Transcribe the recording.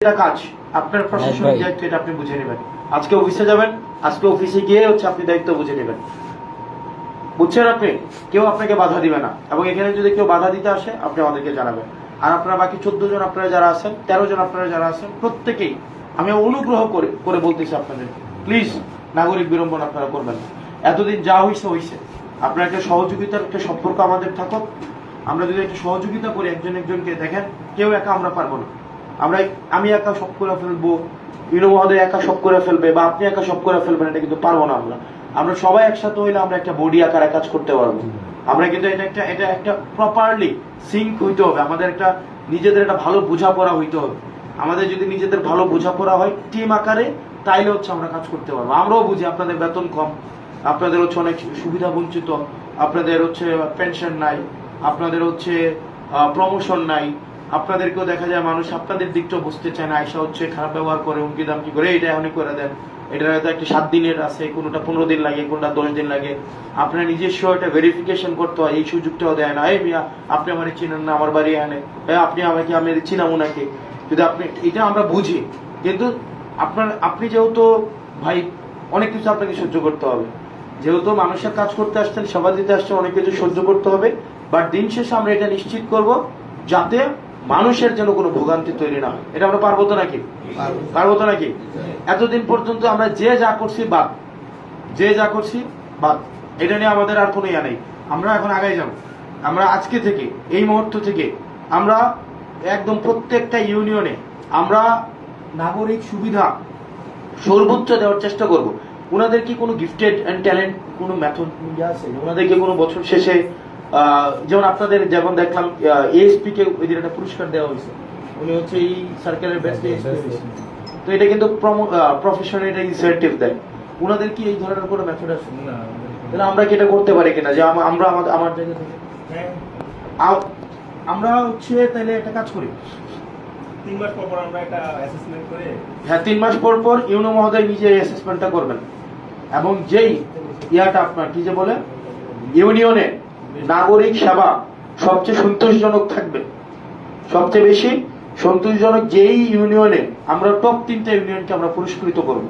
এটা কাজ আপনার প্রশাসনিক দায়িত্ব, এটা আপনি বুঝে নেবেন। আজকে অফিসে যাবেন, আজকে অফিসে গিয়ে আপনি দায়িত্ব বুঝে নেবেন, বুঝছেন? আপনি কেউ আপনাকে বাধা দিবে না, এবং এখানে যদি কেউ বাধা দিতে আসে আপনি আমাদেরকে জানাবেন। আর আপনারা বাকি 14 জন আপনারা যারা আছেন, 13 জন আপনারা যারা আছেন, প্রত্যেকেই আমি অনুগ্রহ করে বলতেছি আপনাদের, প্লিজ নাগরিক বিড়ম্বনা আপনারা করবেন না। এতদিন যা হয়েছে হয়েছে, আপনার একটা সহযোগিতার একটা সম্পর্ক আমাদের থাকুক। আমরা যদি একটা সহযোগিতা করি একজন একজনকে, দেখেন কেউ একা আমরা পারবো না। আমি একা সব করে ফেলবো, ইউনো মহোদয় একা সব করে ফেলবে, বা আপনি একা সব করে ফেলবেন, এটা কিন্তু পারবো না। আমরা সবাই একসাথে হইলে আমরা একটা বডি আকারে কাজ করতে পারবো। আমরা কিন্তু এটা একটা প্রপারলি সিঙ্ক হইতে হবে, আমাদের একটা নিজেদের একটা ভালো বোঝাপড়া হইতে হবে। আমাদের যদি নিজেদের ভালো বোঝাপড়া হয় টিম আকারে, তাইলে আমরা কাজ করতে পারবো। আমরাও বুঝি আপনাদের বেতন কম, আপনাদের অনেক সুবিধা বঞ্চিত, আপনাদের পেনশন নাই, আপনাদের প্রমোশন নাই, আপনাদেরকেও দেখা যায় মানুষ আপনাদের দিকটাও বুঝতে চায় না, আয়সা খারাপ ব্যবহার করে, হুমকি দামকি করে, এটা এখনই করে দেন, এটা হয়তো একটা 7 দিনের আছে, কোনোটা 15 দিন লাগে, কোনোটা 10 দিন লাগে। আপনার নিজস্ব একটা ভেরিফিকেশন করতে হয়, এই সুযোগটাও দেয় না। এই মিয়া, আপনি আমার চিনেন না, আমার বাড়ি আনে, আপনি আমাকে, আমি চিনাম ওনাকে, যদি আপনি, এটা আমরা বুঝি। কিন্তু আপনি যেহেতু ভাই অনেক কিছু আপনাকে সহ্য করতে হবে, যেহেতু মানুষের কাজ করতে আসছেন, সেবা দিতে আসছেন, অনেক কিছু সহ্য করতে হবে। বাট দিন শেষে আমরা এটা নিশ্চিত করব যাতে মানুষের যেন কোনো ভোগান্তি তৈরি না হয়। এটা আমরা পারবো তো নাকি? এতদিন পর্যন্ত আমরা যে যা করছি বাদ, এটা নিয়ে আমাদের আর কোনো ইয়া নেই। আমরা এখন আগাই যাব। আমরা আজকে থেকে, এই মুহূর্ত থেকে আমরা একদম প্রত্যেকটা ইউনিয়নে আমরা নাগরিক সুবিধা সর্বোচ্চ দেওয়ার চেষ্টা করব। ওনাদের কি কোনো গিফটেড অ্যান্ড ট্যালেন্ট কোনো মেথড আছে? ওনাদেরকে কোনো বছর শেষে, যেমন আপনাদের যেমন দেখলাম এএসপি কে ওই দিন একটা পুরস্কার দেওয়া হয়েছে, উনি এই সার্কেলের বেস্ট এএসপি। তো এটা কিন্তু প্রফেশনাল একটা ইনসেন্টিভ দেয়। ওনাদের কি এই ধরনের কোনো মেথড আছে? তাহলে আমরা কি এটা করতে পারি কিনা, যে আমরা আমার জায়গা থেকে আমরা তাহলে একটা কাজ করি, 3 মাস পর আমরা একটা অ্যাসেসমেন্ট করে, হ্যাঁ 3 মাস পর ইউনো মহোদয় নিজে অ্যাসেসমেন্টটা করবেন, এবং যেই ইয়াটা আপনার কি যে বলে ইউনিয়নে নাগরিক সেবা সবচেয়ে সন্তোষজনক থাকবে, সবচেয়ে বেশি সন্তোষজনক যেই ইউনিয়নে, আমরা টপ 3টা ইউনিয়নকে আমরা পুরস্কৃত করবো।